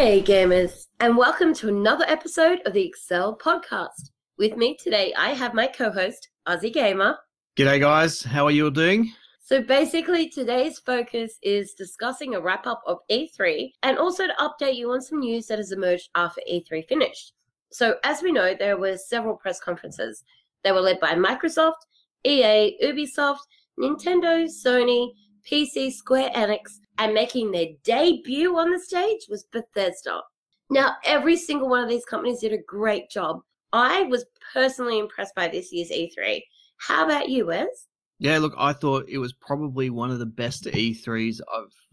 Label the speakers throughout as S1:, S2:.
S1: Hey gamers, and welcome to another episode of the EXL Podcast. With me today, I have my co-host, Aussie Gamer.
S2: G'day guys, how are you all doing?
S1: So basically, today's focus is discussing a wrap-up of E3 and also to update you on some news that has emerged after E3 finished. So as we know, there were several press conferences. They were led by Microsoft, EA, Ubisoft, Nintendo, Sony, PC, Square Enix, and making their debut on the stage was Bethesda. Now, every single one of these companies did a great job. I was personally impressed by this year's E3. How about you, Wes?
S2: Yeah, look, I thought it was probably one of the best E3s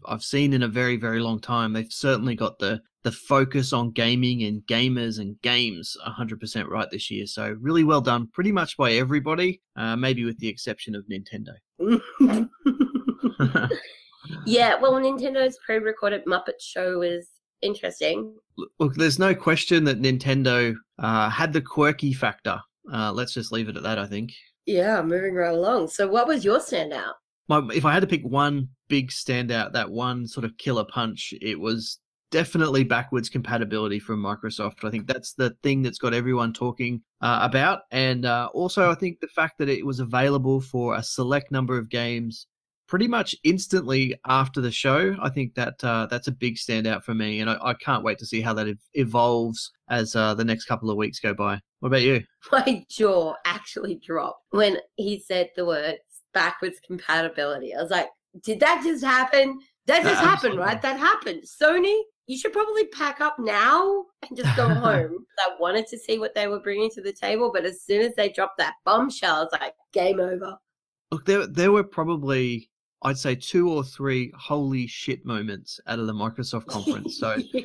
S2: I've seen in a very, very long time. They've certainly got the focus on gaming and gamers and games 100% right this year. So really well done, pretty much by everybody, maybe with the exception of Nintendo.
S1: Yeah, well, Nintendo's pre-recorded Muppet Show was interesting.
S2: Look, there's no question that Nintendo had the quirky factor. Let's just leave it at that, I think.
S1: Yeah, moving right along. So what was your standout?
S2: If I had to pick one big standout, that one sort of killer punch, it was definitely backwards compatibility from Microsoft. I think that's the thing that's got everyone talking about. And also, I think the fact that it was available for a select number of games pretty much instantly after the show, I think that that's a big standout for me. And I can't wait to see how that evolves as the next couple of weeks go by. What about you?
S1: My jaw actually dropped when he said the words backwards compatibility. I was like, did that just happen? That just happened, right? That happened. Sony, you should probably pack up now and just go home. I wanted to see what they were bringing to the table, but as soon as they dropped that bombshell, I was like, game over.
S2: Look, there were probably, I'd say, 2 or 3 holy shit moments out of the Microsoft conference. So,
S1: yeah.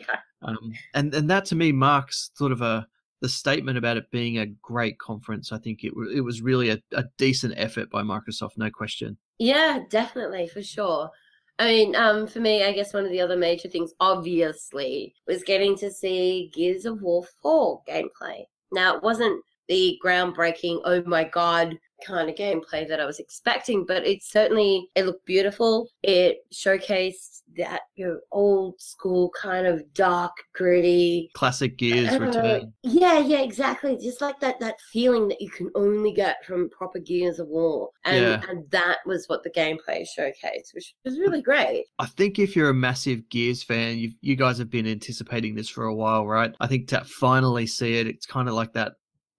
S2: And that to me marks sort of the statement about it being a great conference. I think it was really a decent effort by Microsoft, no question.
S1: Yeah, definitely, for sure. I mean, for me, I guess one of the other major things, obviously, was getting to see Gears of War 4 gameplay. Now, it wasn't the groundbreaking, oh my god, kind of gameplay that I was expecting, but it looked beautiful. It showcased that old school kind of dark, gritty
S2: classic Gears return.
S1: Yeah, exactly. Just like that feeling that you can only get from proper Gears of War. And that was what the gameplay showcased, which was really great.
S2: I think if you're a massive Gears fan, you guys have been anticipating this for a while, right? I think to finally see it, it's kind of like that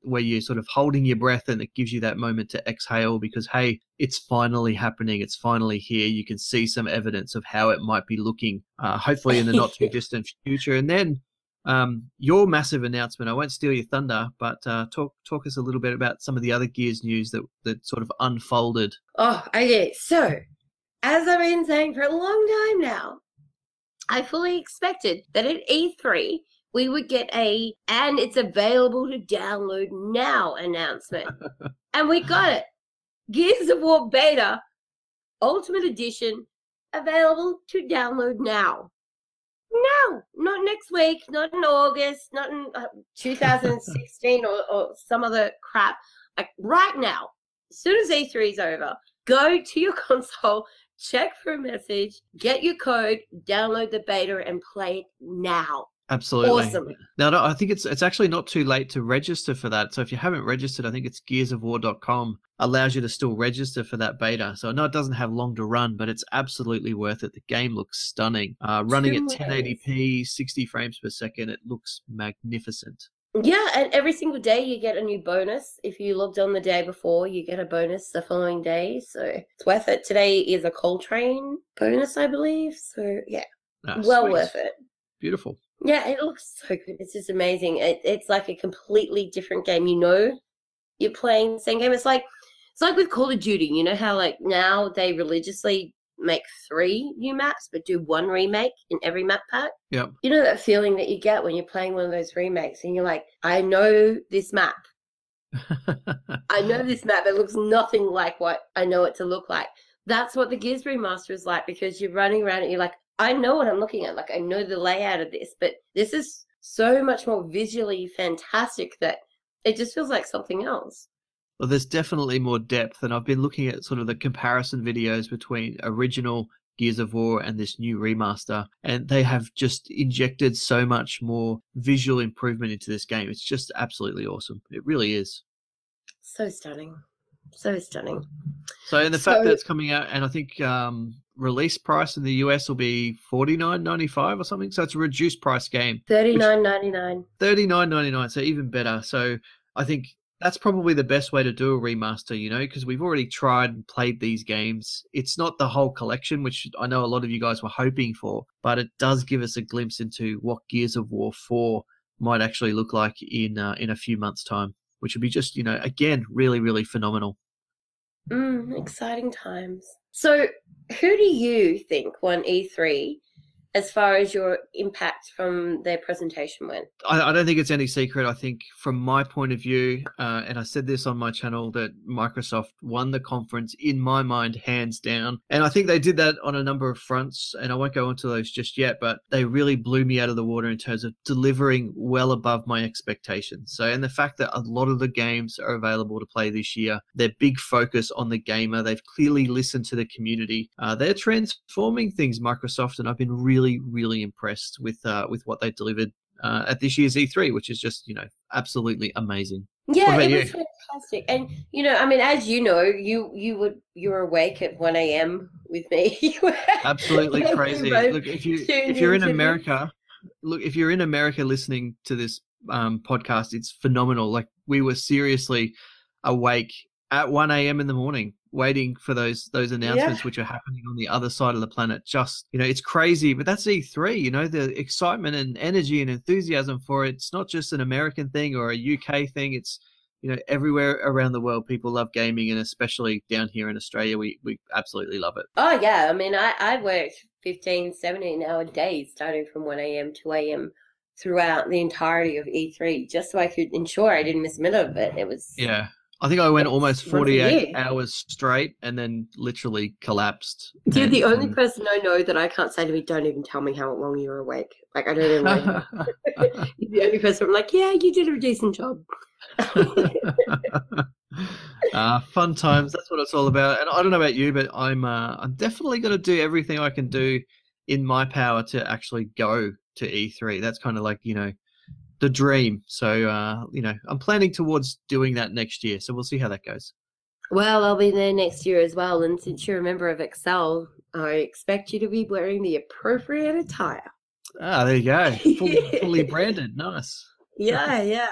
S2: where you're sort of holding your breath and it gives you that moment to exhale because, hey, it's finally happening. It's finally here. You can see some evidence of how it might be looking, hopefully in the not too distant future. And then your massive announcement, I won't steal your thunder, but talk us a little bit about some of the other Gears news that sort of unfolded.
S1: Oh, okay. So, as I've been saying for a long time now, I fully expected that at E3, we would get and it's available to download now announcement. And we got it. Gears of War Beta, Ultimate Edition, available to download now. No, not next week, not in August, not in 2016 or some other crap. Like right now, as soon as E3 is over, go to your console, check for a message, get your code, download the beta, and play it now.
S2: Absolutely.
S1: Awesome.
S2: Now, I think it's actually not too late to register for that. So if you haven't registered, I think it's gearsofwar.com allows you to still register for that beta. So I know it doesn't have long to run, but it's absolutely worth it. The game looks stunning. Running at 1080p, 60 frames per second, it looks magnificent.
S1: Yeah, and every single day you get a new bonus. If you logged on the day before, you get a bonus the following day. So it's worth it. Today is a Coltrane bonus, I believe. So yeah, well worth it.
S2: Beautiful.
S1: Yeah, it looks so good. It's just amazing. It's like a completely different game. You're playing the same game. It's like with Call of Duty. You know how like now they religiously make 3 new maps but do 1 remake in every map pack?
S2: Yep.
S1: You know that feeling that you get when you're playing one of those remakes and you're like, I know this map. I know this map. It looks nothing like what I know it to look like. That's what the Gears Remaster is like because you're running around and you're like, I know what I'm looking at. Like, I know the layout of this, but this is so much more visually fantastic that it just feels like something else.
S2: Well, there's definitely more depth, and I've been looking at sort of the comparison videos between original Gears of War and this new remaster, and they have just injected so much more visual improvement into this game. It's just absolutely awesome. It really is.
S1: So stunning. So stunning.
S2: So, and the fact that it's coming out, and I think release price in the US will be $49.95 or something. So it's a reduced price game.
S1: $39.99.
S2: $39.99. So even better. So I think that's probably the best way to do a remaster, you know, because we've already tried and played these games. It's not the whole collection, which I know a lot of you guys were hoping for, but it does give us a glimpse into what Gears of War 4 might actually look like in a few months' time, which would be just, you know, again, really, really phenomenal.
S1: Exciting times. So who do you think won E3 as far as your impact from their presentation went?
S2: I don't think it's any secret. I think from my point of view, and I said this on my channel, that Microsoft won the conference in my mind, hands down. And I think they did that on a number of fronts, and I won't go into those just yet, but they really blew me out of the water in terms of delivering well above my expectations. So, and the fact that a lot of the games are available to play this year, their big focus on the gamer, they've clearly listened to the community. They're transforming things, Microsoft, and I've been really impressed with what they delivered at this year's E3, which is just, you know, absolutely amazing.
S1: Yeah, it was fantastic. And, you know, I mean, as you know, you were awake at 1 a.m. with me.
S2: Absolutely crazy. Look, if you're in America, listening to this podcast, it's phenomenal. Like, we were seriously awake at 1 a.m. in the morning, waiting for those announcements, which are happening on the other side of the planet. Just, you know, it's crazy, but that's E3, you know, the excitement and energy and enthusiasm for it. It's not just an American thing or a UK thing. It's, you know, everywhere around the world, people love gaming, and especially down here in Australia, we absolutely love it.
S1: Oh, yeah. I mean, I worked 15, 17-hour days starting from 1 a.m., 2 a.m. throughout the entirety of E3, just so I could ensure I didn't miss a minute of it. It was...
S2: Yeah. I think I went almost 48 hours straight and then literally collapsed.
S1: You're the only person I know that I can't say to me, don't even tell me how long you were awake. Like, I don't even know. You're the only person I'm like, yeah, you did a decent job.
S2: Fun times. That's what it's all about. And I don't know about you, but I'm definitely going to do everything I can do in my power to actually go to E3. That's kind of like, you know, the dream. So, you know, I'm planning towards doing that next year. So we'll see how that goes.
S1: Well, I'll be there next year as well. And since you're a member of EXL, I expect you to be wearing the appropriate attire.
S2: Ah, there you go. Fully branded. Nice.
S1: Yeah.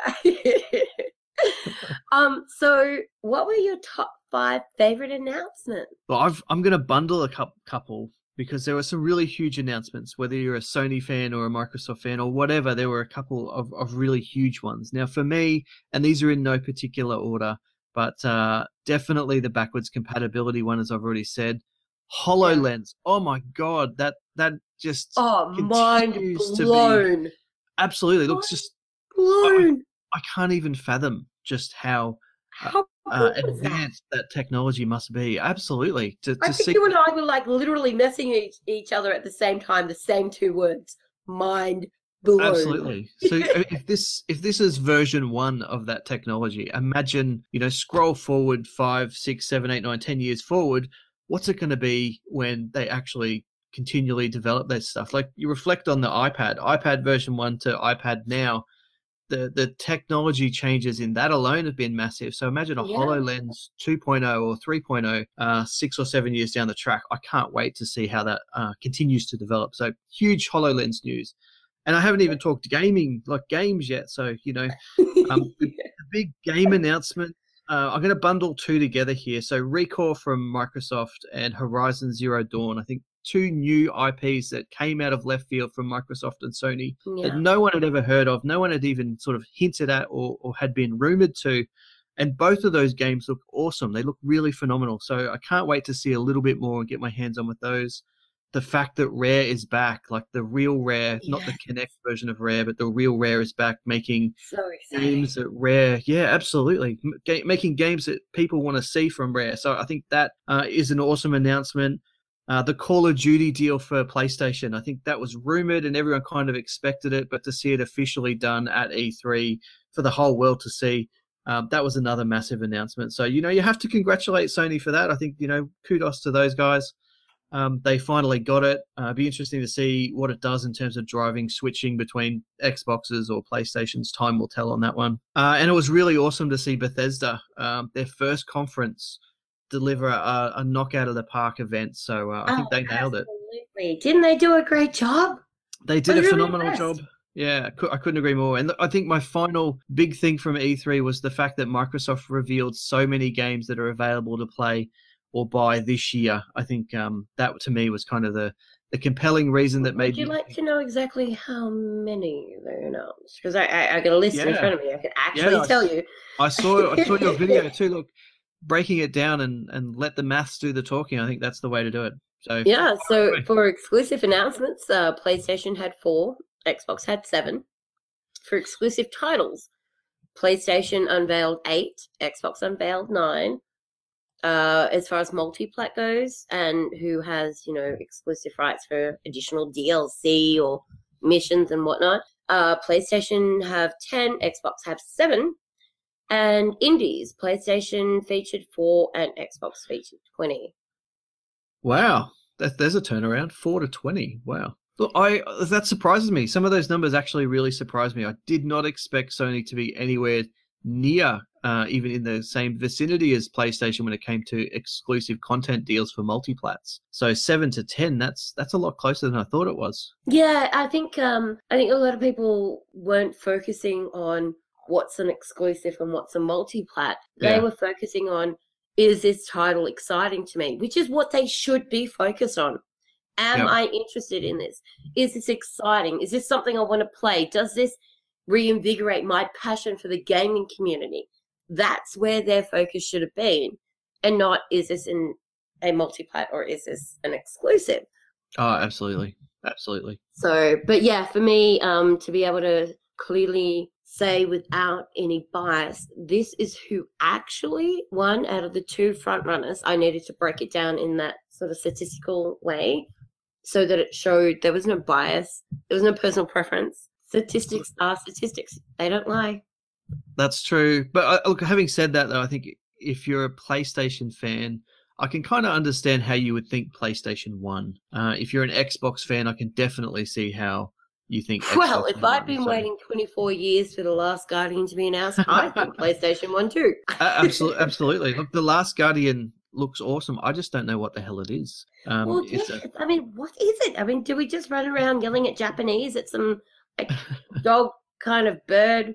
S1: So what were your top 5 favorite announcements?
S2: Well, I'm going to bundle a couple, because there were some really huge announcements, whether you're a Sony fan or a Microsoft fan or whatever. There were a couple of really huge ones. Now, for me, and these are in no particular order, but definitely the backwards compatibility one, as I've already said. HoloLens. Oh, my God. That just
S1: mind blown.
S2: Absolutely. Looks just
S1: blown.
S2: I can't even fathom just how advanced that technology must be. Absolutely.
S1: I think you and I were like literally messaging each other at the same time, the same 2 words. Mind blown.
S2: Absolutely. So if this is version 1 of that technology, imagine, you know, scroll forward 5, 6, 7, 8, 9, 10 years forward. What's it going to be when they actually continually develop that stuff? Like, you reflect on the iPad version 1 to iPad now. The technology changes in that alone have been massive. So imagine a HoloLens 2.0 or 3.0 6 or 7 years down the track. I can't wait to see how that continues to develop. So huge HoloLens news. And I haven't even talked gaming, like games yet. So, you know, the big game announcement, I'm going to bundle 2 together here. So Recall from Microsoft and Horizon Zero Dawn. I think 2 new IPs that came out of left field from Microsoft and Sony that no one had ever heard of, no one had even sort of hinted at or had been rumored to. And both of those games look awesome. They look really phenomenal. So I can't wait to see a little bit more and get my hands on with those. The fact that Rare is back, like the real Rare, not the Kinect version of Rare, but the real Rare is back making games that Rare, absolutely, making games that people want to see from Rare. So I think that is an awesome announcement. The Call of Duty deal for PlayStation, I think that was rumored and everyone kind of expected it, but to see it officially done at E3 for the whole world to see, that was another massive announcement. So, you know, you have to congratulate Sony for that. I think, you know, kudos to those guys. They finally got it. It'd be interesting to see what it does in terms of driving, switching between Xboxes or PlayStations. Time will tell on that one. And it was really awesome to see Bethesda, their first conference, deliver a knockout of the park event. So I think they nailed it.
S1: Absolutely. Didn't they do a great job?
S2: They did a phenomenal job. Yeah, I couldn't agree more. And I think my final big thing from E3 was the fact that Microsoft revealed so many games that are available to play or buy this year. I think that to me was kind of the compelling reason that made me.
S1: Would you like to know exactly how many they announced? Because I got a list in front of me. I can actually tell you.
S2: I saw your video too. Look, breaking it down and let the maths do the talking. I think that's the way to do it. So
S1: yeah. So for exclusive announcements, PlayStation had 4, Xbox had 7. For exclusive titles, PlayStation unveiled 8, Xbox unveiled 9. As far as multiplat goes, and who has, exclusive rights for additional DLC or missions and whatnot. PlayStation have 10, Xbox have 7, and indies, PlayStation featured 4 and Xbox featured 20.
S2: Wow, there's a turnaround, 4 to 20. Wow. Look, that surprises me. Some of those numbers actually really surprised me. I did not expect Sony to be anywhere near even in the same vicinity as PlayStation when it came to exclusive content deals for multiplats. So 7 to 10, that's a lot closer than I thought it was.
S1: Yeah, I think a lot of people weren't focusing on what's an exclusive and what's a multiplat. They were focusing on, is this title exciting to me? Which is what they should be focused on. Am I interested in this? Is this exciting? Is this something I want to play? Does this reinvigorate my passion for the gaming community? That's where their focus should have been, and not, is this in a multiplat or is this an exclusive?
S2: Oh, absolutely.
S1: So, but yeah, for me, to be able to clearly say without any bias, this is who actually won out of the 2 front runners. I needed to break it down in that sort of statistical way so that it showed there was no bias, there was no personal preference. Statistics are statistics. They don't lie.
S2: That's true. But look, having said that, though, I think if you're a PlayStation fan, I can kind of understand how you would think PlayStation won. If you're an Xbox fan, I can definitely see how you think Xbox
S1: Well, if I'd been waiting 24 years for The Last Guardian to be announced, I think PlayStation won too.
S2: Absolutely. Look, The Last Guardian looks awesome. I just don't know what the hell it is.
S1: What is it? Do we just run around yelling at Japanese at some dog kind of bird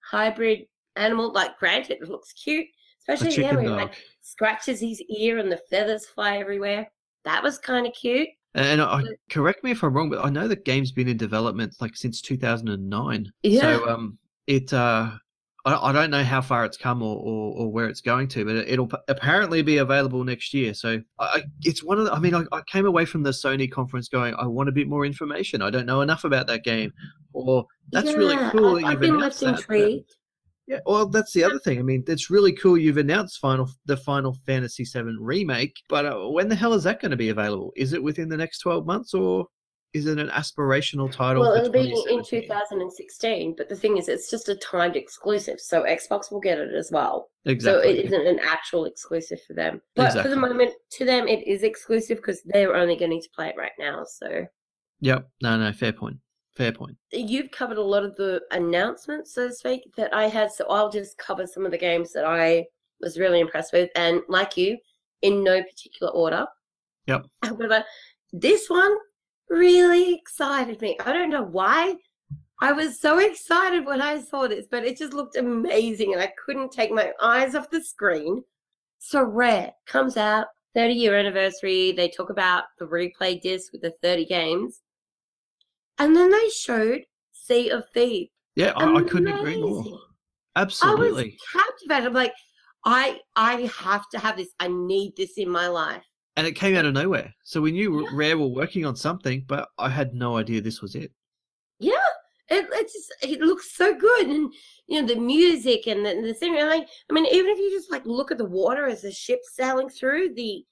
S1: hybrid animal? Like, granted, it looks cute, especially when he scratches his ear and the feathers fly everywhere. That was kind of cute.
S2: And correct me if I'm wrong, but I know the game's been in development since 2009.
S1: Yeah.
S2: So I don't know how far it's come or where it's going to, but it'll apparently be available next year. So it's one of the, I came away from the Sony conference going, I want a bit more information. I don't know enough about that game. Or that's really cool.
S1: I've been left intrigued.
S2: Yeah, well, that's the other thing. It's really cool you've announced the Final Fantasy VII Remake, but when the hell is that going to be available? Is it within the next 12 months or is it an aspirational title?
S1: Well, it'll be in 2016, but the thing is, it's just a timed exclusive, so Xbox will get it as well.
S2: Exactly.
S1: So it isn't an actual exclusive for them. But for the moment, to them, it is exclusive because they're only getting to play it right now. So.
S2: Yep. No, fair point.
S1: You've covered a lot of the announcements, so to speak, that I had, so I'll just cover some of the games that I was really impressed with, and like you, in no particular order.
S2: Yep.
S1: However, this one really excited me. I don't know why. I was so excited when I saw this, but it just looked amazing, and I couldn't take my eyes off the screen. So Rare comes out, 30-year anniversary. They talk about the replay disc with the 30 games. And then they showed Sea of Thieves.
S2: Yeah, I couldn't agree more. Absolutely.
S1: I was captivated. I'm like, I have to have this. I need this in my life.
S2: And it came out of nowhere. So we knew Rare were working on something, but I had no idea this was it. Yeah,
S1: it looks so good. And, the music and the thing. Even if you just look at the water as the ship's sailing through, the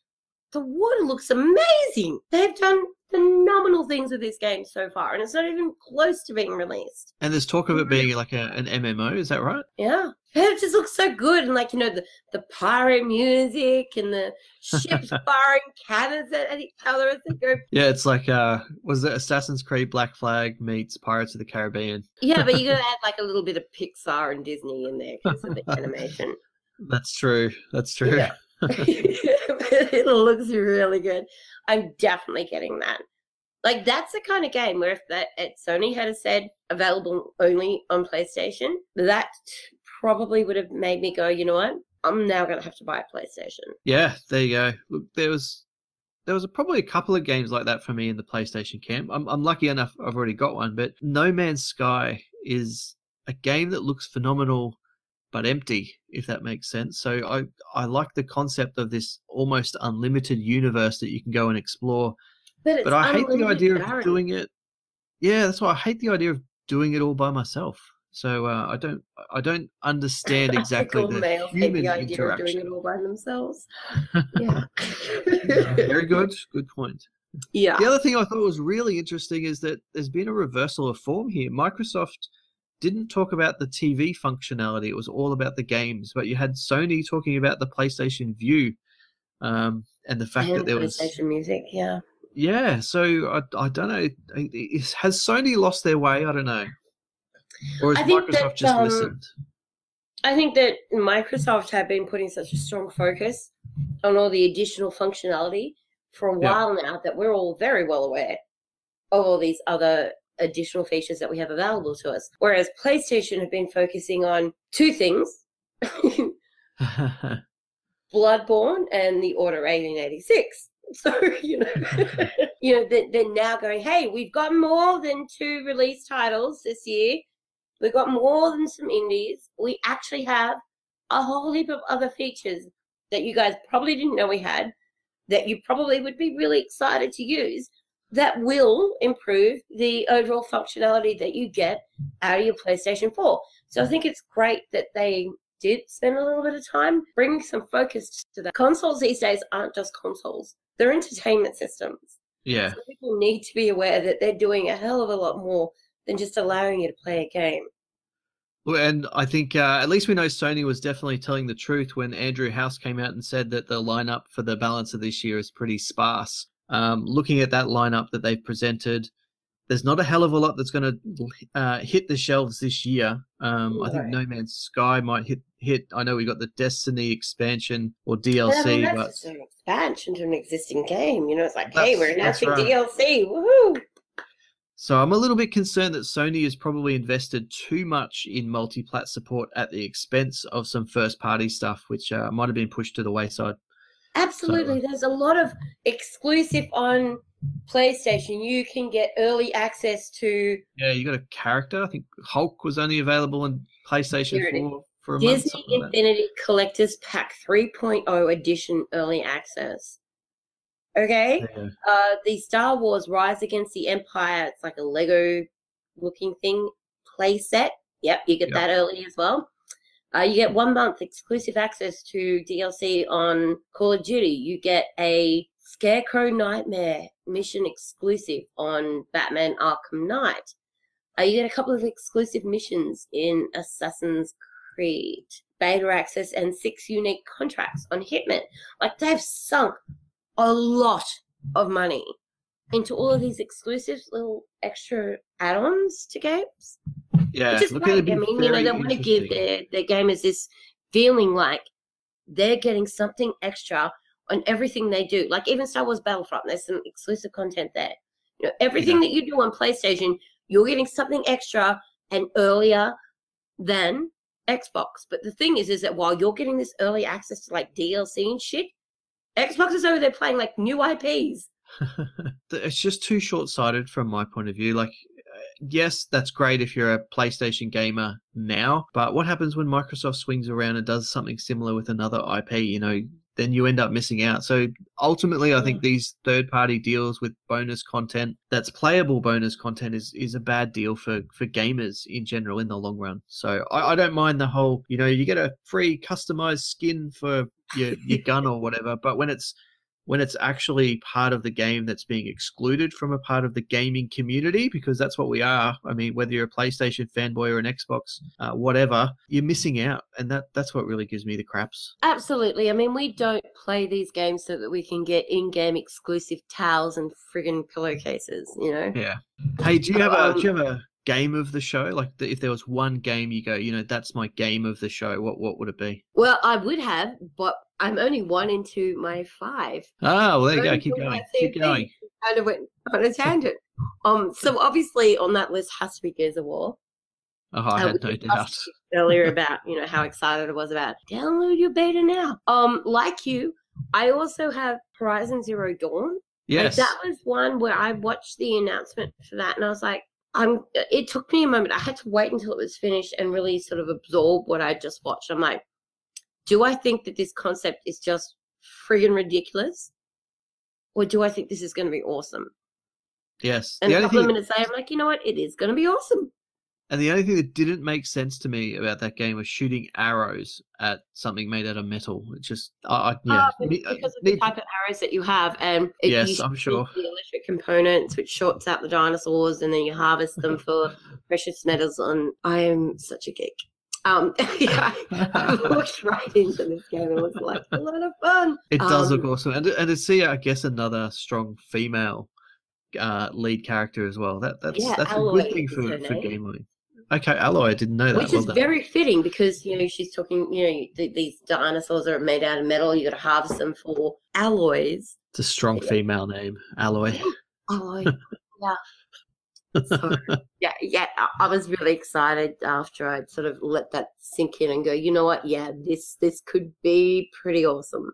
S1: water looks amazing. They've done phenomenal things with this game so far, and it's not even close to being released.
S2: And there's talk of it being like an MMO, is that right?
S1: Yeah. It just looks so good. And, like, you know, the pirate music and the ships firing cannons at each other as they go.
S2: Yeah, it's like, was it Assassin's Creed Black Flag meets Pirates of the Caribbean?
S1: Yeah, but you got to add, like, a little bit of Pixar and Disney in there because of the animation.
S2: That's true. That's true.
S1: Yeah. It looks really good. I'm definitely getting that. Like, that's the kind of game where if Sony had said available only on PlayStation, that probably would have made me go, you know what? I'm now going to have to buy a PlayStation.
S2: Yeah, there you go. Look, there was probably a couple of games like that for me in the PlayStation camp. I'm lucky enough I've already got one, but No Man's Sky is a game that looks phenomenal but empty, if that makes sense. So I like the concept of this almost unlimited universe that you can go and explore. But I hate the idea of doing it. Yeah, that's why I hate the idea of doing it all by myself. So I don't understand exactly the human interaction.
S1: Of doing it all by themselves. Yeah.
S2: Very good. Good point.
S1: Yeah.
S2: The other thing I thought was really interesting is that there's been a reversal of form here. Microsoft didn't talk about the TV functionality. It was all about the games. But you had Sony talking about the PlayStation View and the fact that there was
S1: PlayStation Music. Yeah.
S2: Yeah. So I don't know. Has Sony lost their way? I don't know. Or has Microsoft just listened?
S1: I think that Microsoft have been putting such a strong focus on all the additional functionality for a while now that we're all very well aware of all these other additional features that we have available to us. Whereas PlayStation have been focusing on two things. Bloodborne and the Order 1886. So, they're now going, hey, we've got more than 2 release titles this year. We've got more than some indies. We actually have a whole heap of other features that you guys probably didn't know we had, that you probably would be really excited to use, that will improve the overall functionality that you get out of your PlayStation 4. So I think it's great that they did spend a little bit of time bringing some focus to that. Consoles these days aren't just consoles. They're entertainment systems.
S2: Yeah.
S1: So people need to be aware that they're doing a hell of a lot more than just allowing you to play a game.
S2: Well, and I think at least we know Sony was definitely telling the truth when Andrew House came out and said that the lineup for the balance of this year is pretty sparse. Looking at that lineup that they've presented, there's not a hell of a lot that's going to hit the shelves this year. I think No Man's Sky might hit. I know we got the Destiny expansion or DLC,
S1: that's
S2: but
S1: just an expansion to an existing game. It's like, hey, we're announcing DLC. Woohoo!
S2: So I'm a little bit concerned that Sony has probably invested too much in multi-plat support at the expense of some first-party stuff, which might have been pushed to the wayside.
S1: Absolutely. So, there's a lot of exclusive on PlayStation. You can get early access to...
S2: Yeah, you got a character. I think Hulk was only available on PlayStation 4 for a month.
S1: Disney Infinity Collector's Pack 3.0 Edition Early Access. Okay?
S2: Yeah.
S1: The Star Wars Rise Against the Empire, it's like a Lego-looking thing, play set. Yep, you get that early as well. You get 1 month exclusive access to DLC on Call of Duty. You get a Scarecrow Nightmare mission exclusive on Batman Arkham Knight. You get a couple of exclusive missions in Assassin's Creed. Beta access and 6 unique contracts on Hitman. Like, they've sunk a lot of money into all of these exclusive little extra add-ons to games.
S2: Yeah,
S1: which is great. I mean, they want to give their gamers this feeling like they're getting something extra on everything they do. Like even Star Wars Battlefront, there's some exclusive content there. Everything that you do on PlayStation, you're getting something extra and earlier than Xbox. But the thing is that while you're getting this early access to like DLC and shit, Xbox is over there playing like new IPs.
S2: It's just too short-sighted from my point of view. Like, yes, that's great if you're a PlayStation gamer now, but what happens when Microsoft swings around and does something similar with another IP? Then you end up missing out. So ultimately, I think these third-party deals with bonus content, that's playable bonus content, is a bad deal for gamers in general in the long run. So I don't mind the whole, you get a free customized skin for your gun or whatever, but when it's when it's actually part of the game that's being excluded from a part of the gaming community, because that's what we are. I mean, whether you're a PlayStation fanboy or an Xbox, whatever, you're missing out. And that's what really gives me the craps.
S1: Absolutely. I mean, we don't play these games so that we can get in-game exclusive towels and friggin' pillowcases, you know?
S2: Yeah. Hey, do you have a game of the show? Like, if there was one game you go, that's my game of the show, what would it be?
S1: Well, I would have, but I'm only 1 into my 5.
S2: Ah, well, there you go. Keep going. Keep going.
S1: Kind of went on a tangent. So obviously on that list has to be Gears of War.
S2: Oh, I had no doubt.
S1: Earlier about, how excited I was about download your beta now. Like you, I also have Horizon Zero Dawn.
S2: Yes.
S1: Like, that was one where I watched the announcement for that and I was like, it took me a moment. I had to wait until it was finished and really sort of absorb what I just watched. I'm like, do I think that this concept is just friggin' ridiculous? Or do I think this is going to be awesome?
S2: Yes.
S1: And a couple of minutes later, I'm like, you know what? It is going to be awesome.
S2: And the only thing that didn't make sense to me about that game was shooting arrows at something made out of metal. It's just, yeah.
S1: Because of the type of arrows that you have, and
S2: yes, I'm sure
S1: the electric components, which shorts out the dinosaurs, and then you harvest them for precious metals. I am such a geek. I walked right into this game. It was like a lot of fun.
S2: It does look awesome, and to see, I guess, another strong female lead character as well. That's
S1: Alloy,
S2: a good thing for gaming. Okay, Alloy, I didn't know that.
S1: Which is very fitting because, she's talking, these dinosaurs are made out of metal. You got to harvest them for alloys.
S2: It's a strong female name, Alloy.
S1: Alloy, yeah. So, yeah, I was really excited after I'd sort of let that sink in and go, you know what? Yeah, this could be pretty awesome.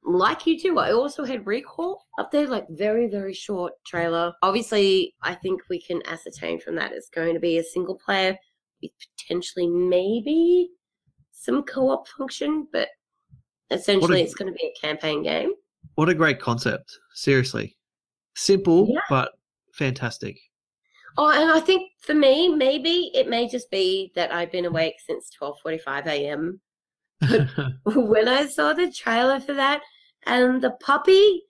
S1: Like you too, I also had Recall up there, like very, very short trailer. Obviously, I think we can ascertain from that it's going to be a single player with potentially maybe some co-op function, but essentially it's going to be a campaign game.
S2: What a great concept. Seriously. Simple, but fantastic.
S1: Oh, and I think for me, maybe it may just be that I've been awake since 12:45 a.m. When I saw the trailer for that and the puppy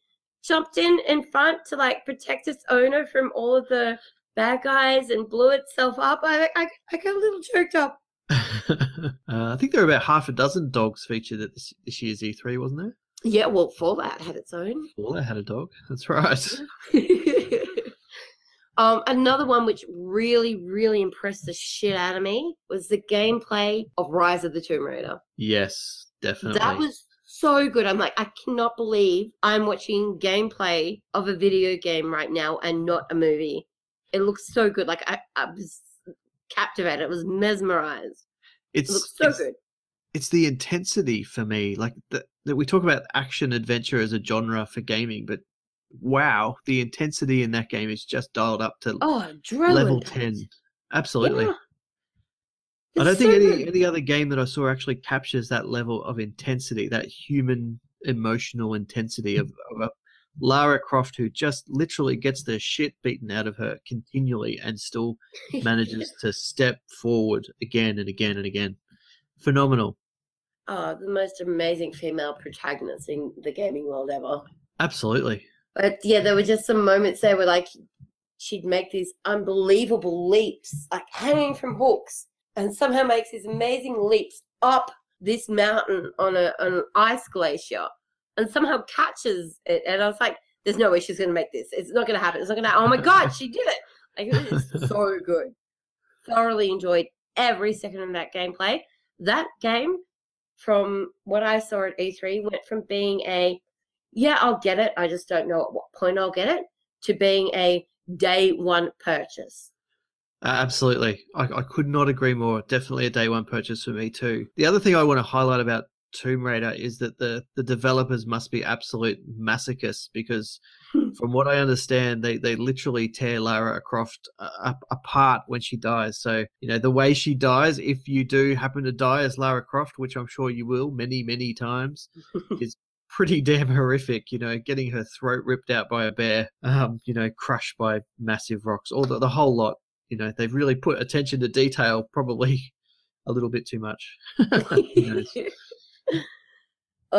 S1: jumped in front to like protect its owner from all of the bad guys and blew itself up, I got a little choked up.
S2: I think there were about half a dozen dogs featured at this year's E3, wasn't there?
S1: Yeah, well, Fallout had its own.
S2: Fallout had a dog. That's right.
S1: Another one which really, really impressed the shit out of me was the gameplay of Rise of the Tomb Raider.
S2: Yes, definitely.
S1: That was so good. I'm like, I cannot believe I'm watching gameplay of a video game right now and not a movie. It looks so good. Like, I was captivated. I was mesmerized. It looks so good.
S2: It's the intensity for me. Like, that we talk about action adventure as a genre for gaming, but wow, the intensity in that game is just dialed up to level 10. Absolutely. Yeah. I don't think any other game that I saw actually captures that level of intensity, that human emotional intensity of a Lara Croft who just literally gets the shit beaten out of her continually and still manages to step forward again and again and again. Phenomenal.
S1: Oh, the most amazing female protagonist in the gaming world ever.
S2: Absolutely.
S1: But yeah, there were just some moments there where like she'd make these unbelievable leaps, like hanging from hooks, and somehow makes these amazing leaps up this mountain on an ice glacier and somehow catches it. And I was like, there's no way she's going to make this. It's not going to happen. It's not going to happen. Oh my God, she did it. Like, it was so good. Thoroughly enjoyed every second of that gameplay. That game, from what I saw at E3, went from being I'll get it, I just don't know at what point I'll get it, to being a day one purchase.
S2: Absolutely. I could not agree more. Definitely a day one purchase for me too. The other thing I want to highlight about Tomb Raider is that the developers must be absolute masochists, because from what I understand, they literally tear Lara Croft apart when she dies. So, the way she dies, if you do happen to die as Lara Croft, which I'm sure you will many, many times, is pretty damn horrific. Getting her throat ripped out by a bear, crushed by massive rocks, all the whole lot. They've really put attention to detail, probably a little bit too much.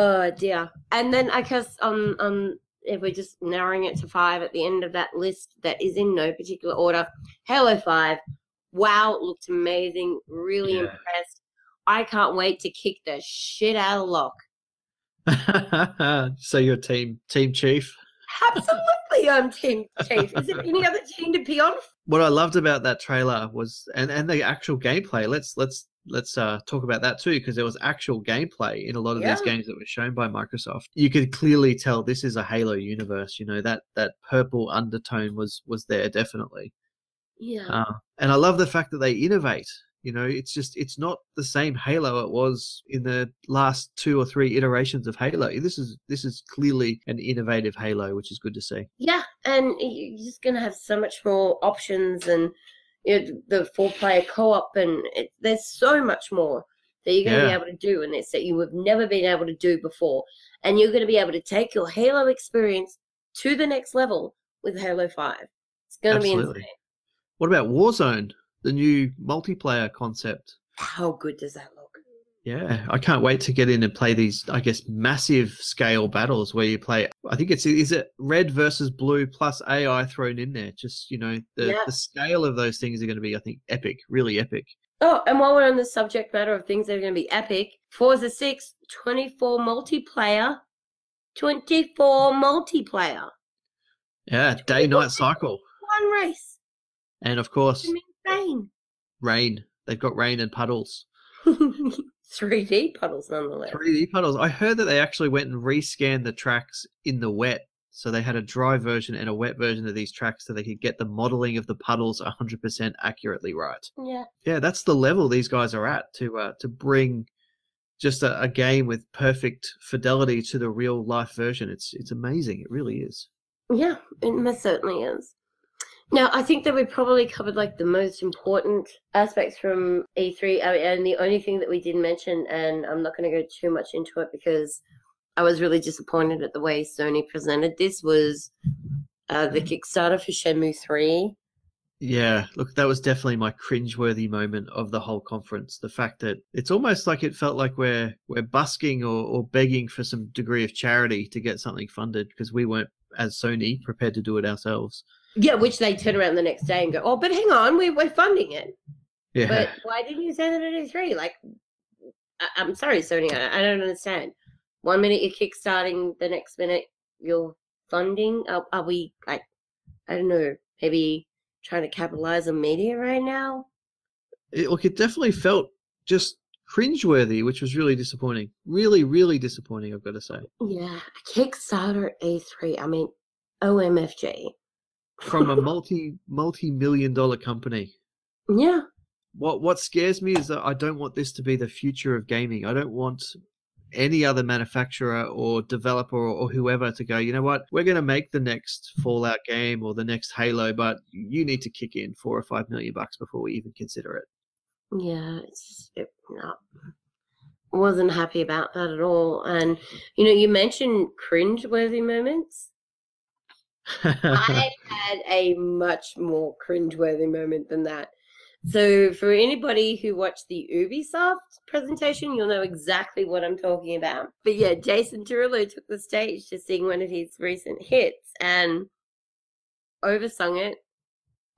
S1: Oh dear. And then I guess if we're just narrowing it to 5 at the end of that list that is in no particular order, Halo 5. Wow, it looked amazing. Really impressed. I can't wait to kick the shit out of Locke.
S2: So you're team Chief?
S1: Absolutely, I'm Team Chief. Is there any other team to be on?
S2: What I loved about that trailer was, and the actual gameplay. Let's talk about that too, because there was actual gameplay in a lot of these games that were shown by Microsoft. You could clearly tell this is a Halo universe. You know, that purple undertone was there definitely.
S1: Yeah.
S2: And I love the fact that they innovate. You know, it's not the same Halo it was in the last 2 or 3 iterations of Halo. This is clearly an innovative Halo, which is good to see.
S1: Yeah, and you're just gonna have so much more options, and the 4-player co-op, and there's so much more that you're gonna be able to do in this that you have never been able to do before, and you're gonna be able to take your Halo experience to the next level with Halo 5. It's gonna be insane.
S2: What about Warzone? The new multiplayer concept.
S1: How good does that look?
S2: Yeah, I can't wait to get in and play these, I guess, massive scale battles where you play, I think is it red versus blue plus AI thrown in there? Just, you know, the scale of those things are going to be, I think, epic, really epic.
S1: Oh, and while we're on the subject matter of things that are going to be epic, Forza 6, 24 multiplayer. 24 multiplayer.
S2: Yeah, day-night cycle.
S1: One race.
S2: And of course,
S1: rain.
S2: They've got rain and puddles.
S1: 3D puddles, nonetheless.
S2: 3D puddles. I heard that they actually went and rescanned the tracks in the wet. So they had a dry version and a wet version of these tracks so they could get the modeling of the puddles 100% accurately right.
S1: Yeah.
S2: Yeah, that's the level these guys are at to bring just a game with perfect fidelity to the real life version. It's amazing. It really is.
S1: Yeah, it most certainly is. Now, I think that we probably covered like the most important aspects from E3, and the only thing that we didn't mention, and I'm not going to go too much into it because I was really disappointed at the way Sony presented this, was the Kickstarter for Shenmue 3.
S2: Yeah, look, that was definitely my cringeworthy moment of the whole conference. The fact that it's almost like it felt like we're busking or begging for some degree of charity to get something funded because we weren't, as Sony, prepared to do it ourselves.
S1: Yeah, which they turn around the next day and go, oh, but hang on, we're funding it.
S2: Yeah.
S1: But why didn't you say that at E3? Like, I'm sorry, Sony, I don't understand. 1 minute you're kickstarting, the next minute you're funding. Are we, like, I don't know, maybe trying to capitalize on media right now?
S2: It definitely felt just cringeworthy, which was really disappointing. Really, really disappointing, I've got to say.
S1: Yeah, Kickstarter E3, I mean, OMFG.
S2: From a multi-million-dollar company.
S1: Yeah.
S2: What scares me is that I don't want this to be the future of gaming. I don't want any other manufacturer or developer or whoever to go, you know what, we're going to make the next Fallout game or the next Halo, but you need to kick in $4 or $5 million before we even consider it.
S1: Yeah, no. Wasn't happy about that at all. And, you know, you mentioned cringe-worthy moments. I had a much more cringe-worthy moment than that. So for anybody who watched the Ubisoft presentation, you'll know exactly what I'm talking about. But yeah, Jason Derulo took the stage to sing one of his recent hits and oversung it,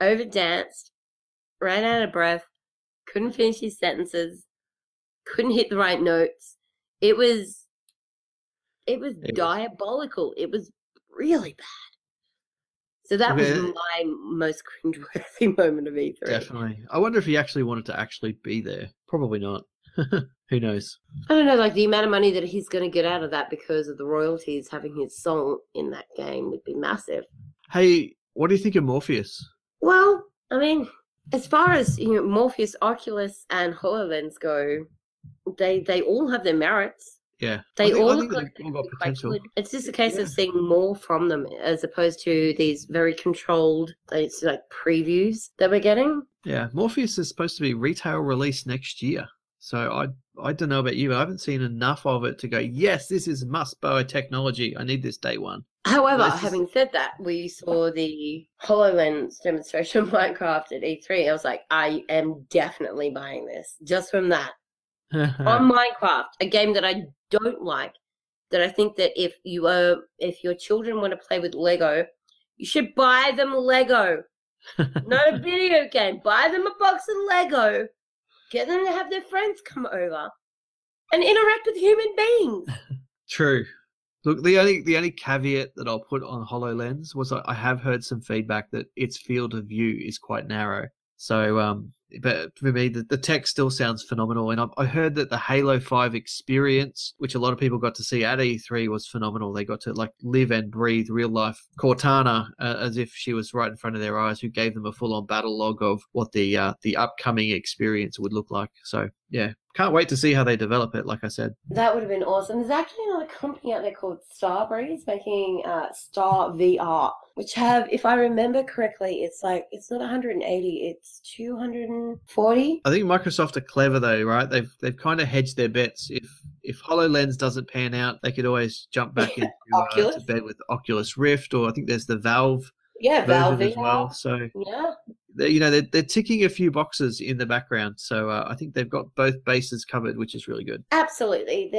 S1: overdanced, ran out of breath, couldn't finish his sentences, couldn't hit the right notes. It was diabolical. It was really bad. So that was my most cringeworthy moment of E3.
S2: Definitely. I wonder if he actually wanted to actually be there. Probably not. Who knows?
S1: I don't know, like the amount of money that he's going to get out of that because of the royalties, having his song in that game would be massive.
S2: Hey, what do you think of Morpheus?
S1: Well, I mean, as far as, you know, Morpheus, Oculus, and HoloLens go, they all have their merits.
S2: Yeah,
S1: they all
S2: look like they've got potential.
S1: It's just a case of seeing more from them as opposed to these very controlled, it's like previews that we're getting.
S2: Yeah, Morpheus is supposed to be retail release next year. So I don't know about you, but I haven't seen enough of it to go, yes, this is must-buy technology. I need this day one.
S1: However, having said that, we saw the HoloLens demonstration of Minecraft at E3. I was like, I am definitely buying this just from that. On Minecraft, a game that I don't like that I think that if your children want to play with Lego, you should buy them Lego, not a video game. Buy them a box of Lego, get them to have their friends come over and interact with human beings.
S2: True. Look, the only caveat that I'll put on HoloLens was I have heard some feedback that its field of view is quite narrow. So, but for me, the tech still sounds phenomenal. And I heard that the Halo 5 experience, which a lot of people got to see at E3, was phenomenal. They got to like live and breathe real life Cortana as if she was right in front of their eyes, who gave them a full-on battle log of what the upcoming experience would look like. So, yeah. Can't wait to see how they develop it, like I said.
S1: That would have been awesome. There's actually another company out there called Starbreeze making Star VR, which have, if I remember correctly, it's not 180, it's 240.
S2: I think Microsoft are clever though, right? They've kind of hedged their bets. If HoloLens doesn't pan out, they could always jump back into to bed with Oculus Rift, or I think there's the Valve
S1: Valve
S2: as well. So
S1: yeah.
S2: They're ticking a few boxes in the background, so I think they've got both bases covered, which is really good.
S1: Absolutely.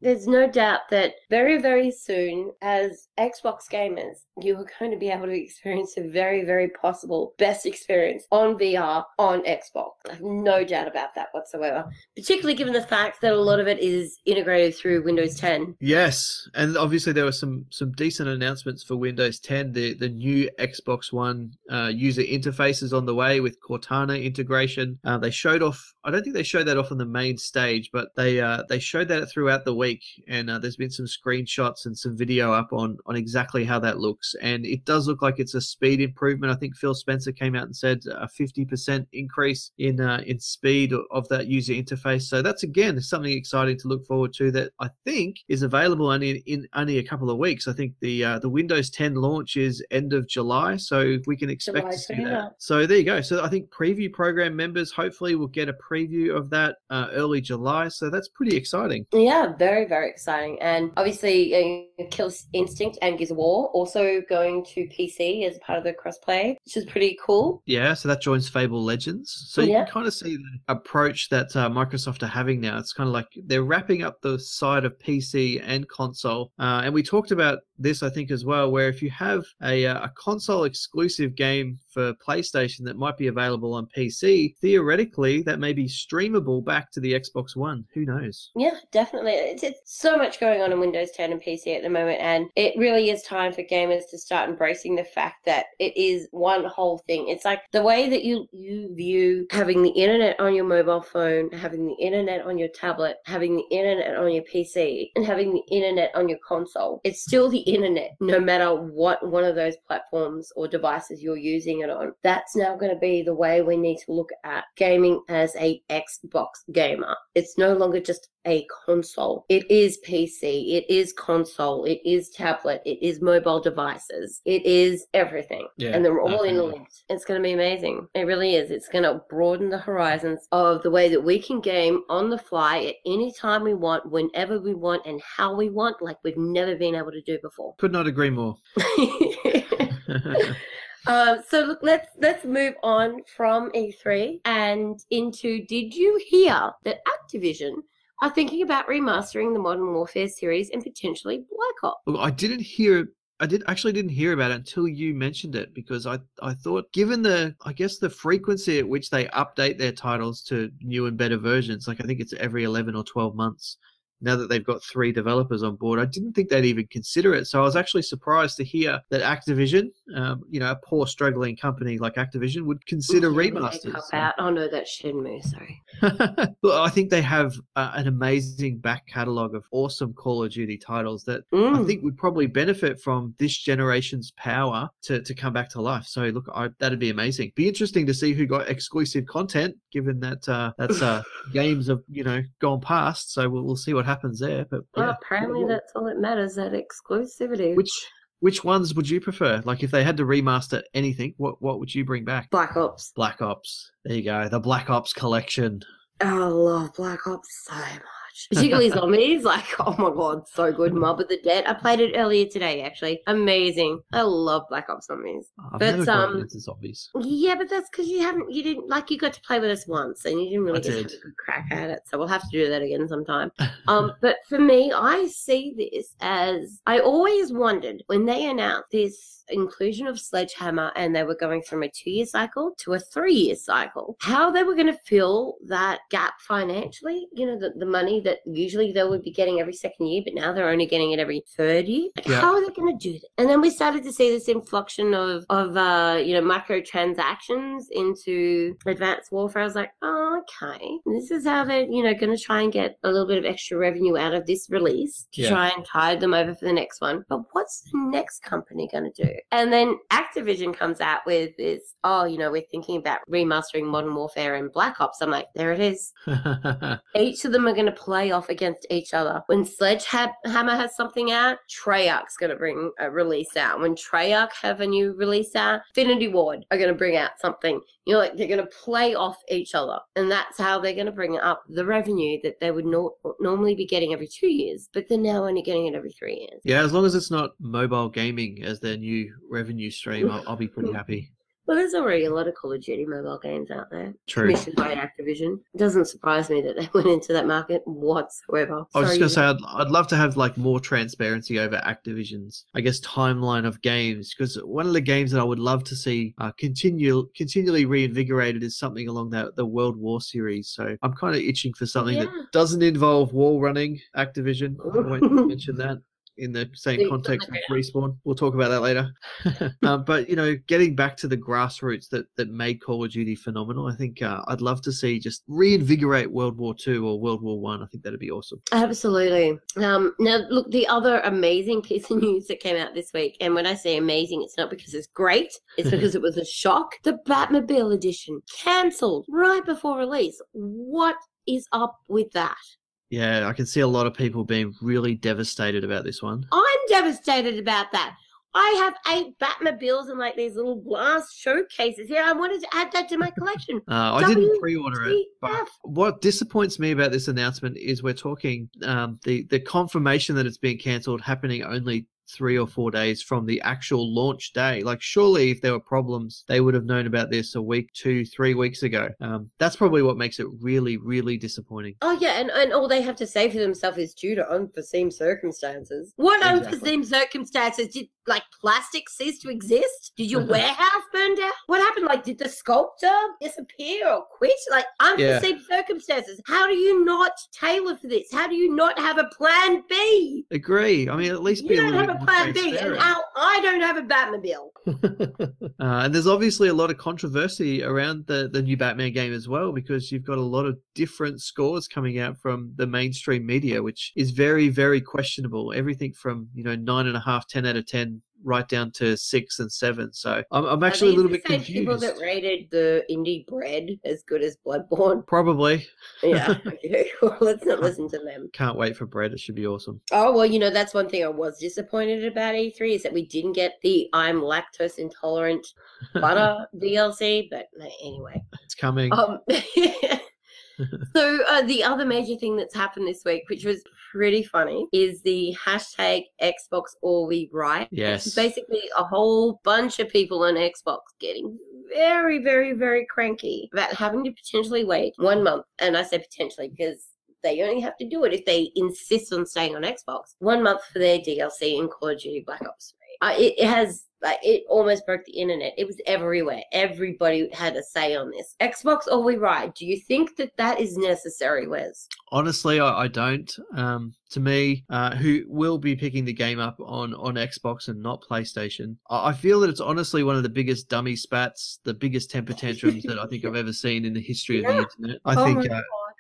S1: There's no doubt that very, very soon, as Xbox gamers, you are going to be able to experience a very, very possible best experience on VR on Xbox. I have no doubt about that whatsoever, particularly given the fact that a lot of it is integrated through Windows 10.
S2: Yes, and obviously there were some decent announcements for Windows 10. The new Xbox One user interface is on the way with Cortana integration. They showed off, I don't think they showed that off on the main stage, but they showed that throughout the week, and there's been some screenshots and some video up on exactly how that looks, and it does look like it's a speed improvement. I think Phil Spencer came out and said a 50% increase in speed of that user interface. So that's again something exciting to look forward to, that I think is available only in a couple of weeks. I think the Windows 10 launch is end of July, so we can expect to see that. So there you go. So I think preview program members hopefully will get a preview of that early July. So that's pretty exciting.
S1: Yeah, very, very exciting. And obviously Kill Instinct and Gears of War also going to PC as part of the crossplay, which is pretty cool.
S2: Yeah, so that joins Fable Legends. So you can kind of see the approach that Microsoft are having now. It's kind of like they're wrapping up the side of PC and console. And we talked about this, I think, as well, where if you have a console exclusive game for PlayStation that might be available on PC, theoretically that may be streamable back to the Xbox One. Who knows?
S1: Yeah, definitely. It's so much going on in Windows 10 and PC at the moment, and it really is time for gamers to start embracing the fact that it is one whole thing. It's like the way that you view having the internet on your mobile phone, having the internet on your tablet, having the internet on your PC, and having the internet on your console. It's still the internet, no matter what one of those platforms or devices you're using it on. That's now going to be the way we need to look at gaming as a Xbox gamer. It's no longer just a console. It is PC, it is console, it is tablet, it is mobile devices, it is everything. And they're all interlinked. It's going to be amazing. It really is. It's going to broaden the horizons of the way that we can game on the fly at any time we want, whenever we want, and how we want, like we've never been able to do before.
S2: Could not agree more.
S1: So look, let's move on from E3 and into, did you hear that Activision are thinking about remastering the Modern Warfare series and potentially Black Ops?
S2: Look, I didn't actually didn't hear about it until you mentioned it, because I thought, given the frequency at which they update their titles to new and better versions, like I think it's every 11 or 12 months, now that they've got 3 developers on board, I didn't think they'd even consider it. So I was actually surprised to hear that Activision, a poor struggling company like Activision, would consider remasters.
S1: Oh no, that's Shenmue, sorry.
S2: Well, I think they have an amazing back catalogue of awesome Call of Duty titles that I think would probably benefit from this generation's power to come back to life. So look, that'd be amazing. Be interesting to see who got exclusive content, given that that's games have gone past. So we'll see what happens there. But
S1: apparently that's all that matters, that exclusivity.
S2: Which ones would you prefer? Like, if they had to remaster anything, what would you bring back?
S1: Black Ops.
S2: Black Ops. There you go. The Black Ops collection.
S1: Oh, I love Black Ops so much. much, particularly zombies. Like, oh my God, so good. Mob of the Dead. I played it earlier today, actually. Amazing. I love Black Ops Zombies.
S2: I've never gotten into zombies.
S1: Yeah, but that's because you didn't, like, you got to play with us once and you didn't really get to have a good crack at it. So we'll have to do that again sometime. But for me, I see this as, I always wondered when they announced this inclusion of Sledgehammer and they were going from a 2-year cycle to a 3-year cycle, how they were going to fill that gap financially, the money that usually they would be getting every second year, but now they're only getting it every third year. How are they going to do that? And then we started to see this inflection of microtransactions into Advanced Warfare. I was like, oh, okay, this is how they're, going to try and get a little bit of extra revenue out of this release to try and tide them over for the next one. But what's the next company going to do? And then Activision comes out with this, we're thinking about remastering Modern Warfare and Black Ops. I'm like, there it is. Each of them are going to play off against each other. When Sledgehammer has something out, Treyarch's going to bring a release out. When Treyarch have a new release out, Infinity Ward are going to bring out something. They're going to play off each other. And that's how they're going to bring up the revenue that they would normally be getting every 2 years, but they're now only getting it every 3 years.
S2: Yeah, as long as it's not mobile gaming as their new revenue stream, I'll be pretty happy.
S1: Well, there's already a lot of Call of Duty mobile games out there.
S2: True.
S1: Commissioned by Activision. It doesn't surprise me that they went into that market whatsoever.
S2: I was just going to say, I'd love to have more transparency over Activision's, timeline of games, because one of the games that I would love to see continually reinvigorated is something along the World War series. So I'm kind of itching for something that doesn't involve wall running. Activision, I won't mention that in the same context of Respawn. We'll talk about that later. But, getting back to the grassroots that made Call of Duty phenomenal, I think I'd love to see just reinvigorate World War II or World War I. I think that'd be awesome.
S1: Absolutely. Now, look, the other amazing piece of news that came out this week, and when I say amazing, it's not because it's great, it's because it was a shock. The Batmobile edition cancelled right before release. What is up with that?
S2: Yeah, I can see a lot of people being really devastated about this one.
S1: I'm devastated about that. I have 8 Batmobiles and these little glass showcases here. I wanted to add that to my collection.
S2: I didn't pre-order it, but what disappoints me about this announcement is we're talking the confirmation that it's being cancelled happening only 3 or 4 days from the actual launch day. Surely if there were problems, they would have known about this a week, 2, 3 weeks ago. That's probably what makes it really, really disappointing.
S1: Oh, yeah, and all they have to say for themselves is due to unforeseen circumstances. What unforeseen circumstances? Did, plastic cease to exist? Did your warehouse burn down? What happened? Did the sculptor disappear or quit? Unforeseen circumstances. How do you not tailor for this? How do you not have a plan B?
S2: Agree. I mean, at least be a little bit more
S1: Plan B, and now I don't have a Batmobile.
S2: And there's obviously a lot of controversy around the new Batman game as well, because you've got a lot of different scores coming out from the mainstream media, which is very, very questionable. Everything from 9.5, 10 out of 10, right down to 6 and 7. So I'm actually a little bit confused.
S1: People that rated the indie bread as good as Bloodborne?
S2: Probably.
S1: Yeah. Okay. Well, let's not listen to them.
S2: Can't wait for bread. It should be awesome.
S1: Oh, well, that's one thing I was disappointed about E3 is that we didn't get the I'm lactose intolerant butter DLC, but anyway.
S2: It's coming.
S1: So the other major thing that's happened this week, which was pretty funny, is the hashtag Xbox All We Right.
S2: Yes.
S1: It's basically a whole bunch of people on Xbox getting very, very, very cranky about having to potentially wait 1 month. And I say potentially because they only have to do it if they insist on staying on Xbox. 1 month for their DLC in Call of Duty Black Ops 3. It has... it almost broke the internet. It was everywhere. Everybody had a say on this. Xbox All We Ride. Do you think that is necessary, Wes?
S2: Honestly, I don't. To me, who will be picking the game up on Xbox and not PlayStation, I feel that it's honestly one of the biggest dummy spats, the biggest temper tantrums that I think I've ever seen in the history of the internet. I think...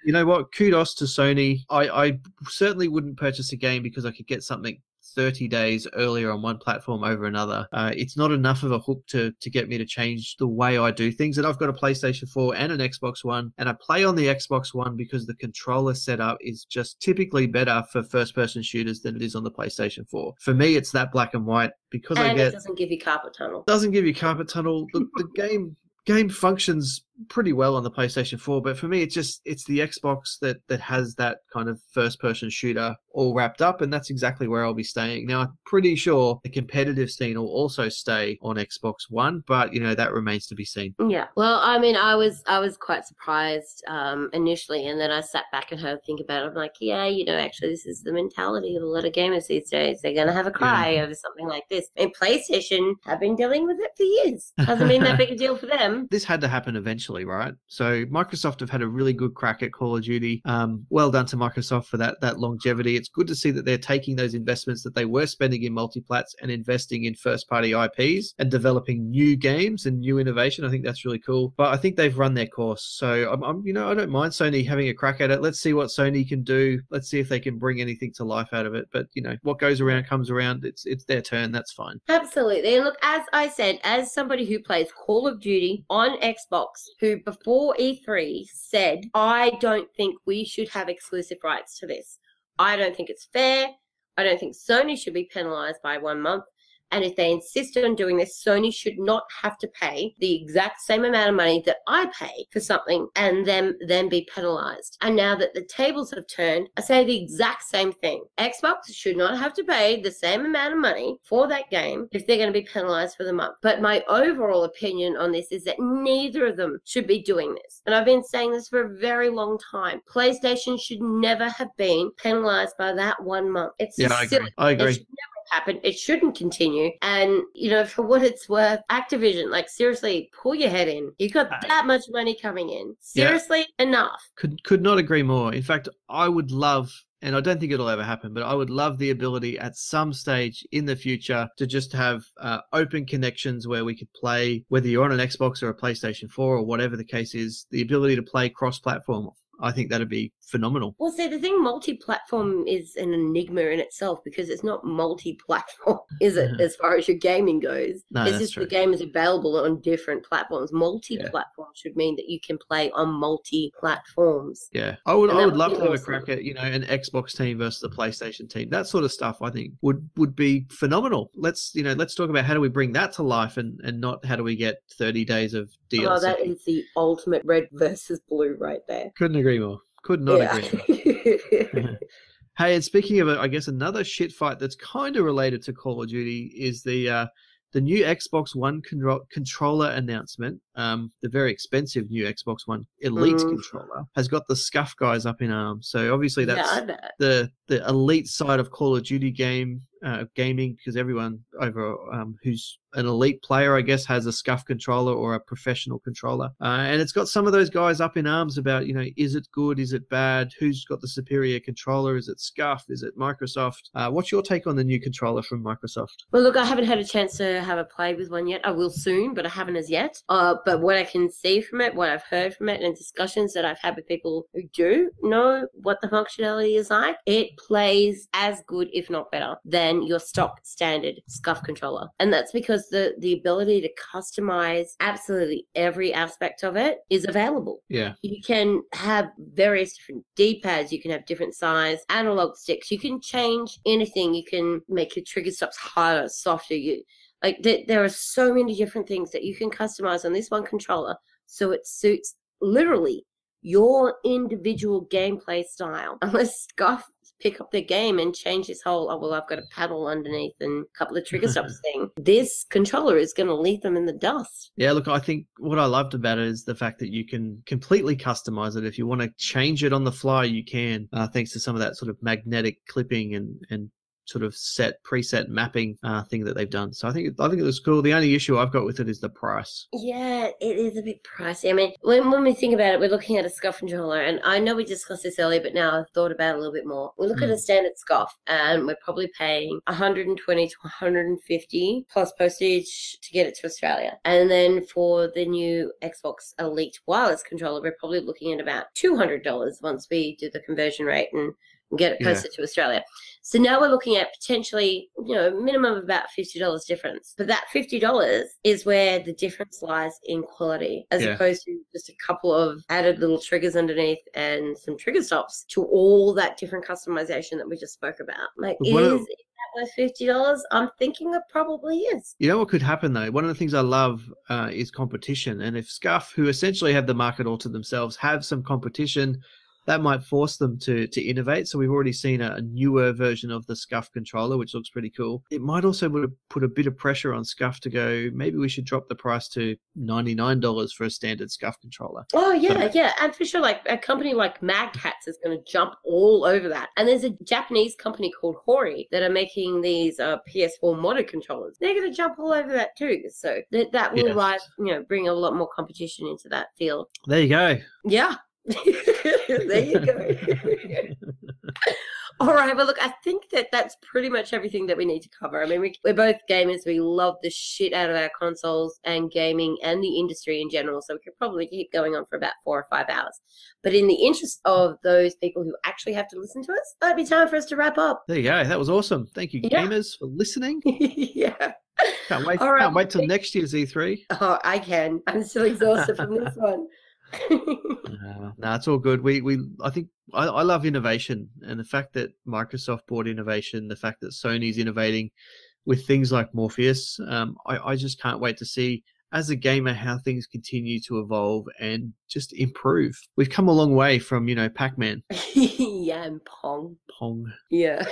S2: you know what? Kudos to Sony. I certainly wouldn't purchase a game because I could get something 30 days earlier on one platform over another. It's not enough of a hook to get me to change the way I do things. And I've got a PlayStation 4 and an Xbox One, and I play on the Xbox One because the controller setup is just typically better for first-person shooters than it is on the PlayStation 4. For me, it's that black and white because
S1: it doesn't give you carpet tunnel.
S2: Doesn't give you carpet tunnel. The game functions pretty well on the PlayStation 4, but for me, it's the Xbox that has that kind of first-person shooter all wrapped up, and that's exactly where I'll be staying. Now, I'm pretty sure the competitive scene will also stay on Xbox One, but, you know, that remains to be seen.
S1: Yeah. Well, I mean, I was quite surprised initially, and then I sat back and had to think about it. I'm like, yeah, you know, actually, this is the mentality of a lot of gamers these days. They're going to have a cry over something like this. And PlayStation have been dealing with it for years. Hasn't been that big a deal for them.
S2: This had to happen eventually, right? So Microsoft have had a really good crack at Call of Duty. Well done to Microsoft for that longevity. It's good to see that they're taking those investments that they were spending in multiplats and investing in first-party IPs and developing new games and new innovation. I think that's really cool. But I think they've run their course. So I'm you know, I don't mind Sony having a crack at it. Let's see what Sony can do. Let's see if they can bring anything to life out of it. But you know, what goes around comes around. It's their turn. That's fine.
S1: Absolutely. And look, as I said, as somebody who plays Call of Duty on Xbox, who before E3 said, I don't think we should have exclusive rights to this. I don't think it's fair. I don't think Sony should be penalized by 1 month. And if they insist on doing this, Sony should not have to pay the exact same amount of money that I pay for something and then be penalized. And now that the tables have turned, I say the exact same thing. Xbox should not have to pay the same amount of money for that game if they're going to be penalized for the month. But my overall opinion on this is that neither of them should be doing this. And I've been saying this for a very long time. PlayStation should never have been penalized by that 1 month. It's just silly.
S2: I agree.
S1: It should never happen. It shouldn't continue. And, you know, for what it's worth, Activision, like, seriously, pull your head in. You've got that much money coming in. Seriously, enough.
S2: Could not agree more. In fact, I would love, and I don't think it'll ever happen, but I would love the ability at some stage in the future to just have open connections where we could play, whether you're on an Xbox or a PlayStation 4 or whatever the case is, the ability to play cross-platform. I think that'd be phenomenal.
S1: Well, see, the thing, multi-platform is an enigma in itself because it's not multi-platform, is it, as far as your gaming goes?
S2: No,
S1: it's
S2: that's
S1: just
S2: true.
S1: the game is available on different platforms. Multi-platform should mean that you can play on multi-platforms.
S2: Yeah, I would love to have a
S1: awesome.
S2: crack at, you know, an Xbox team versus the PlayStation team. That sort of stuff, I think, would be phenomenal. Let's talk about how do we bring that to life and not how do we get 30 days of DLC.
S1: Oh, that is the ultimate red versus blue right there.
S2: Couldn't agree more. Could not agree more. Hey, and speaking of, I guess, another shit fight that's kind of related to Call of Duty is the new Xbox One controller announcement. The very expensive new Xbox One Elite controller has got the scuff guys up in arms. So obviously that's the elite side of Call of Duty gaming, because everyone over who's an elite player, I guess, has a scuff controller or a professional controller. And it's got some of those guys up in arms about, you know, is it good? Is it bad? Who's got the superior controller? Is it Scuff? Is it Microsoft? What's your take on the new controller from Microsoft?
S1: Well, look, I haven't had a chance to have a play with one yet. I will soon, but I haven't as yet. But what I can see from it, what I've heard from it, and discussions that I've had with people who do know what the functionality is like, it plays as good, if not better, than your stock standard Scuff controller. And that's because the ability to customize absolutely every aspect of it is available.
S2: Yeah.
S1: You can have various different D-pads. You can have different size analog sticks. You can change anything. You can make your trigger stops harder, softer. There are so many different things that you can customize on this one controller so it suits literally your individual gameplay style. Unless Scuff pick up their game and change this whole, I've got a paddle underneath and a couple of trigger stops thing. This controller is going to leave them in the dust.
S2: Yeah, look, I think what I loved about it is the fact that you can completely customize it. If you want to change it on the fly, you can, thanks to some of that sort of magnetic clipping and sort of preset mapping thing that they've done. So I think it looks cool. The only issue I've got with it is the price.
S1: Yeah, it is a bit pricey. I mean, when we think about it, we're looking at a Scuff controller, and I know we discussed this earlier, but now I've thought about it a little bit more. We look at a standard Scuff, and we're probably paying $120 to $150 plus postage to get it to Australia. And then for the new Xbox Elite wireless controller, we're probably looking at about $200 once we do the conversion rate and get it posted to Australia. So now we're looking at potentially, you know, minimum of about $50 difference. But that $50 is where the difference lies in quality, as opposed to just a couple of added little triggers underneath and some trigger stops to all that different customization that we just spoke about. Like, is that worth $50? I'm thinking it probably is.
S2: You know what could happen though? One of the things I love is competition. And if Scuf, who essentially have the market all to themselves, have some competition, that might force them to innovate. So we've already seen a newer version of the Scuf controller, which looks pretty cool. It might also put a bit of pressure on Scuf to go, maybe we should drop the price to $99 for a standard Scuf controller.
S1: Oh, yeah. And for sure, like a company like Mad Catz is going to jump all over that. And there's a Japanese company called Hori that are making these PS4 modded controllers. They're going to jump all over that too. So that will bring a lot more competition into that field.
S2: There you go.
S1: Yeah. There you go. All right, well, look, I think that's pretty much everything that we need to cover. I mean, we're both gamers. We love the shit out of our consoles and gaming and the industry in general, so we could probably keep going on for about 4 or 5 hours. But in the interest of those people who actually have to listen to us, that'd be time for us to wrap up.
S2: There you go. That was awesome. Thank you, gamers, for listening.
S1: Yeah.
S2: Can't wait.
S1: All right.
S2: Can't wait till next year's E3.
S1: Oh, I can. I'm still exhausted from this one.
S2: No, it's all good. I think I love innovation, and the fact that Microsoft brought innovation, the fact that Sony's innovating with things like Morpheus, I just can't wait to see, as a gamer, how things continue to evolve and just improve. We've come a long way from, Pac-Man.
S1: Yeah, and Pong. Yeah.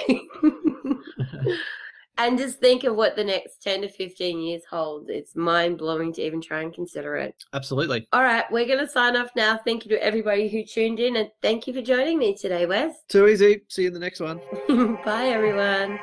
S1: And just think of what the next 10 to 15 years holds. It's mind-blowing to even try and consider it.
S2: Absolutely.
S1: All right, we're going to sign off now. Thank you to everybody who tuned in, and thank you for joining me today, Wes.
S2: Too easy. See you in the next one.
S1: Bye, everyone.